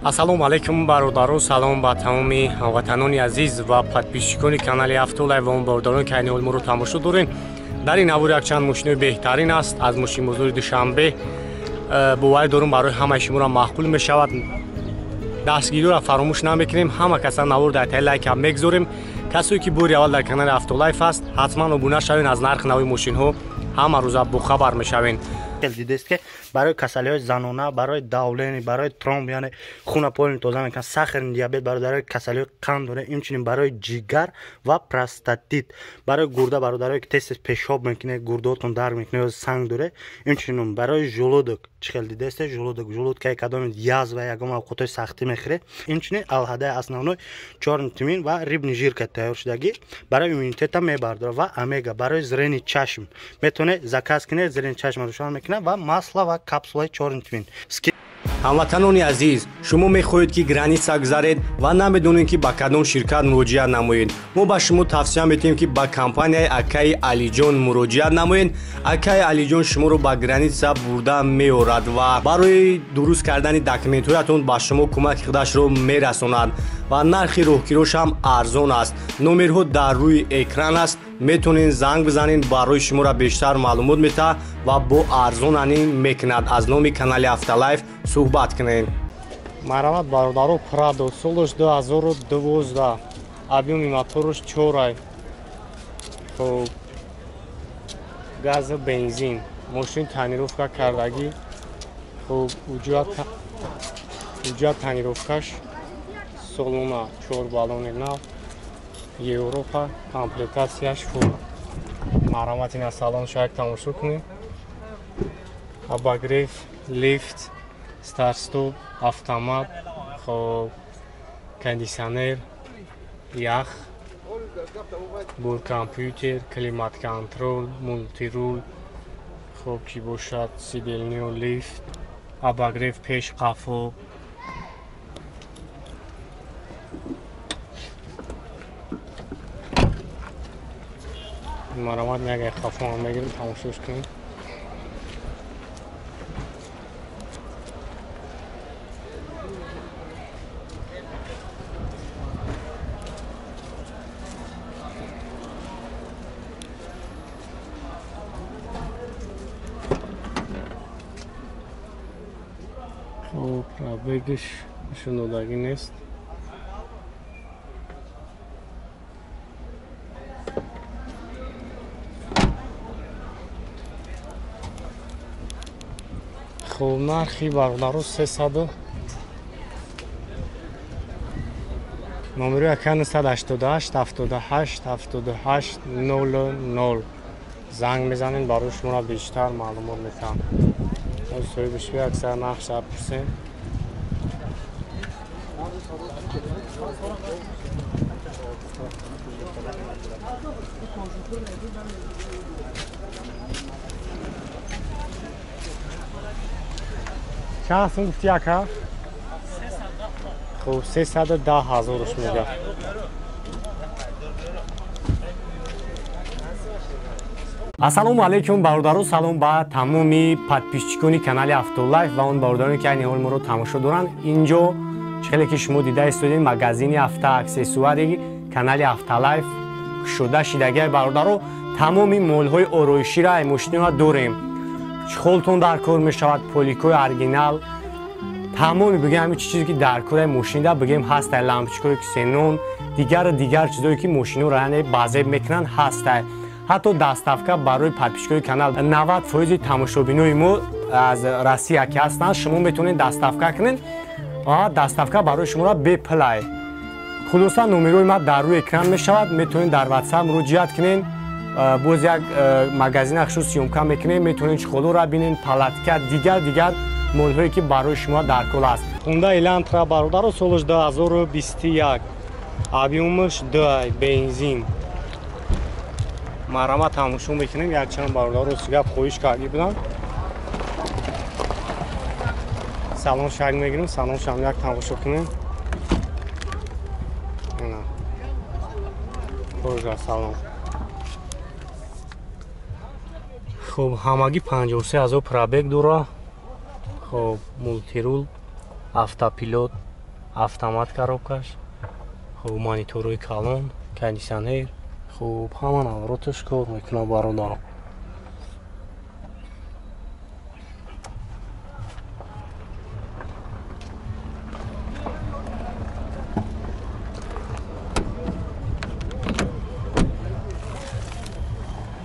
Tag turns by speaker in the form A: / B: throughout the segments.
A: Ассалому алайкум бародаро, салом ба тамоми ҳамватанони азиз ва подписчикони канали Автолайв ва бародароне ки айни ҳол моро тамошо дорен. Дар ин аввор якчанд мошинои беҳтарин аст аз мошинбозори Душанбе. Боварӣ дорум барои ҳамаи шуморо маъқул мешавад. Дастгириро фаромӯш намекунем. Ҳама каса навор дар таи лайк ҳам мегзорем. Касое ки бори аввал дар канали Автолайв аст, ҳатман обуна шавен, аз нархи нави мошинҳо ҳама рӯза бохабар мешавен.
B: دیدید که برای کسلی‌های زنانه، برای داولین، برای ترومب یعنی خون پایین توزیع میکنن، ساخر دیابت، برای کسلی‌های قند داره، همچنین برای جگر و پروستاتیت، برای گرده برادرایی که تست پیشاب میکنه، گرده‌تون در میکنه یا سنگ داره، همچنین برای ژلودک چخل دیده است، ژلود که کدام یاز و یکم اوقات سختی میخوره، همچنین الهده اسنونوی 4 ویتامین و ریبن ژیر که تیار شدگی برای ایمنیته میبرداره و امگا برای زرین چشم میتونه زکاس کنه، زرین چشم روشن میکنه و масла ва капсулаи 4 витамин.
A: ҳамватанони азиз, шумо мехоҳед ки граница гузаред ва намедонед ки ба кадом ширкат муроҷиат намоед. Мо ба шумо тавсия метиҳем ки ба компанияи Акаи Алиҷон муроҷиат намоед. Акаи Алиҷон шуморо ба граница бурда меорад ва барои дуруст кардани документҳоятон ба шумо кӯмаки худашро мерасонад ва нархи роҳгирош ҳам арзон аст. Номерҳо дар рӯи экран аст. метонен занг бизанен, барои шуморо бештар маълумот метаҳад ва бо арзонанӣ мекунад. Аз номи канали Автолайв суҳбат кунен. Маравад бародаро Прадо солаш 2012. Объёми мотораш 4 ай. Хоб газа бензин. Мошин танировка кардагӣ. Хоб уҷат танировкаш солона 4 баллони нав. Европа, комплектацияш фул. Мараматин аз салон шояк тамошо кунем. Обогрев, лифт, старт-стоп, автомат, хоб кондиционер, ях, боркомпютер, климат-контрол, мультирул, хоб ки бошад сидельниё, лифт, обогрев пеш қафо. марамат нягай хафон мегирем тамошош кунем. хоб пробегиш шунодагӣ нест. خب нархи бародаро 300 номери акан 188 78 78 00 занг мезанен барои шуморо бештар маълумот метаҳам. соҳибишви аксар нарх 100%. چند سون گفتی اکا؟ 310,000 میگه. ассалому алайкум бародаро, салом ба тамоми подписчикони канали Автолайв ва он бародароне ки айни ҳол моро тамошо доранд. инҷо чхеле ки шумо дида истодед магазини автоаксессуари канали Автолайв кушода шидагиай бародаро, тамоми молҳои ороиширо ай мошиниҳо дорем. чхолтон дар кор мешавад, поликои оригинал, тамоми бигем ҳамин чизе ки дар кори мошинида бигем ҳастай, лампочкаи ксенон, дигар чизое ки мошиниро яъне базеб мекунанд ҳастай. ҳатто даставка барои подписчикои канал 90% тамошобинои мо аз Россия ки ҳастанд, шумо метавонед даставка кунед ва даставка барои шуморо беплай. хулоса номерои ма дар рӯи экран мешавад, метавонед дар WhatsApp муроҷиат кунед. боз як магазин ахшо сиёмка мекунем, метавонед чхолоро бинен, палатка, дигар молҳое ки барои шумо дар кор аст. Honda Elantra бародаро солаш 2021. объёмаш 2 бензин. марама тамошо мекунем. якчанд бародаро гап хоҳиш карди будам. салон шарик мегирем, салон шам як тамошо кунем. хожа салон. خب ҳамагӣ 53000 пробег дора. خب мултирул, автопилот, автомат коробкаш, хуб монитори калон, кондиционер, хуб ҳама навороташ кор мекунад бародарам.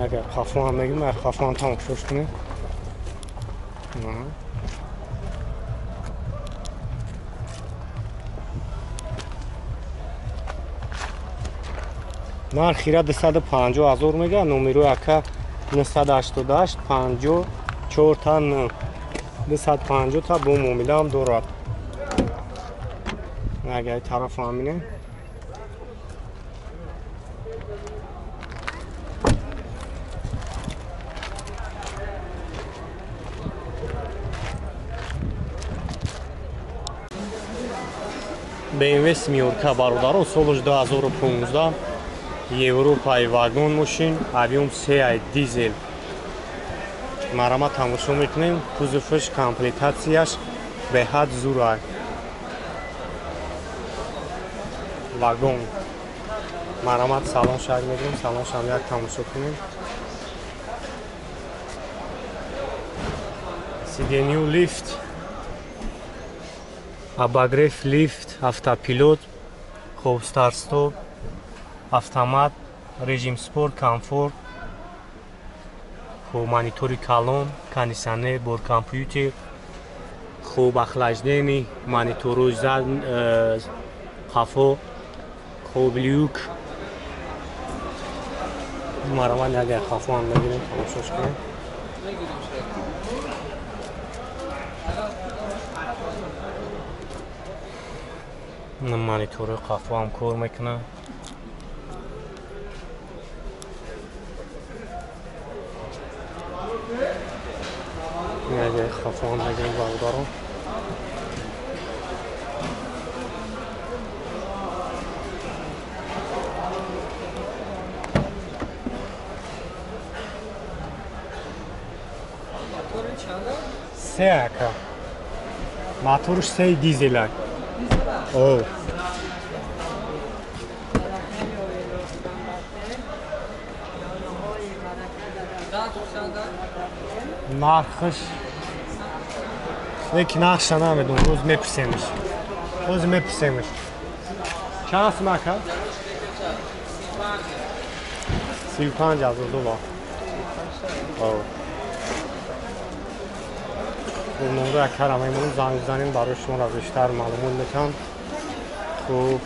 A: اگر خفا هم بگیم اگر خفا هم تماشاش کنیم нархира 250,000 мега, номеро ака 988 54 та 9 250 та бо муомила ҳам дорад. агар тараф ҳамине BMW семёрка бародаро солаш 2015 Европаи вагон мошин авиум C дизел марама тамошо мекунем. кузоваш комплектатсияш беҳад зурай. вагон марамат салон шарк мекунем. салоншам як тамошо кунем. сидению лифт, обогрев лифт, автопилот, хуб старт-стоп, автомат, режим спорт, комфорт, хуб монитори калон, кондиционер, боркомпютер, хуб охлаждение, монитори зад, ҳафо, хуб люк. мараман агар ҳафо ҳам нагирем тамошош кунем. монитори қафо ҳам кор мекунад. агар қафо ҳам нагирем бародаро се ака моторш се дизелак. О. нархш лекин нақша намедонам. рӯз мепурсемш. чанд аст мака? 35,000 доллар. номеро акара мемонем занг бизанем барои шуморо бештар маълумот метавам. хуб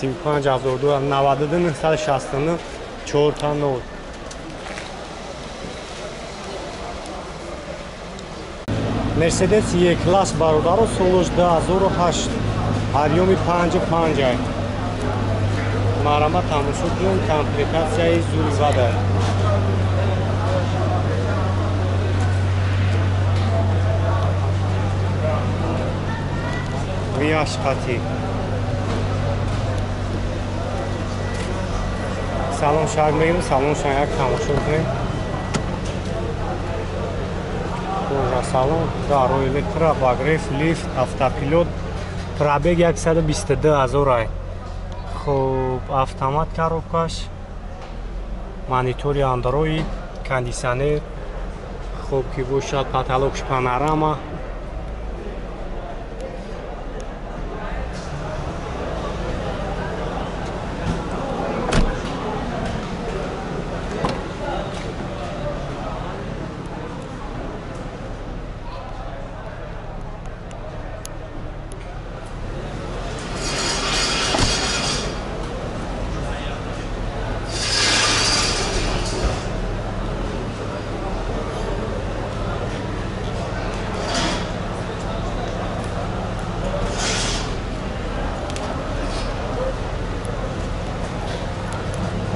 A: 35,000 доллар 92 969 4 та 0. мерседес Е-класс бародаро солаш 2008 объёми 55. марама тамошо кунем. комплектатсияи зури вада. виашқати салон шарк мегирем. салоншон як тамошо кунем. салон дарои электро, обогрев, лифт, автопилот, пробег 122,000 ай. хуб автомат коробкаш, монитори андроид, кондиционер, хуб ки бошад потолокш панорама.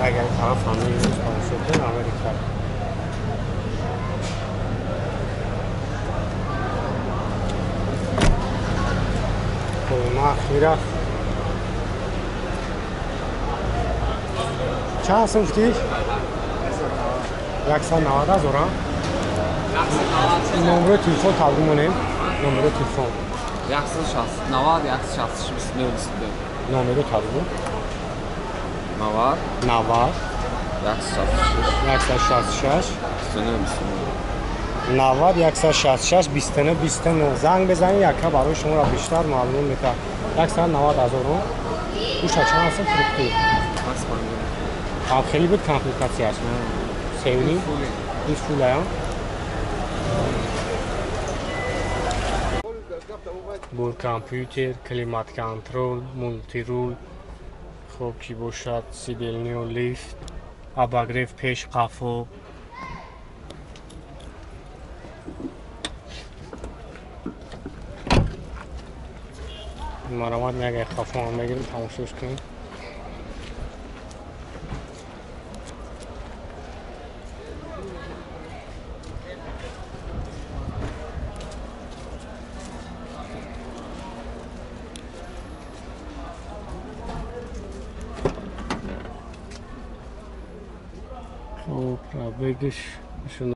A: اگر طرف همه این روز شده امریکا. اخیرا چند هستم گفتی؟ 190,000 نمره تلفن تقدیم کنیم. номеро телефон
C: 160 90 166 29
A: номеро табу
C: 90
A: 90
C: 166
A: 166 90 166 29 29 занг безанед якка барои шуморо бештар маълум мекунад 190 000 гӯшта чанд аст фурӯхтӣ хеле буд компликатсияш севни ин фулая бур компютер климат контрол мултирул хоб чӣ бошад сиделниё лифт обогрев пеш қафо маромад яке қафоам мегирем тамошош кунем خب را بگش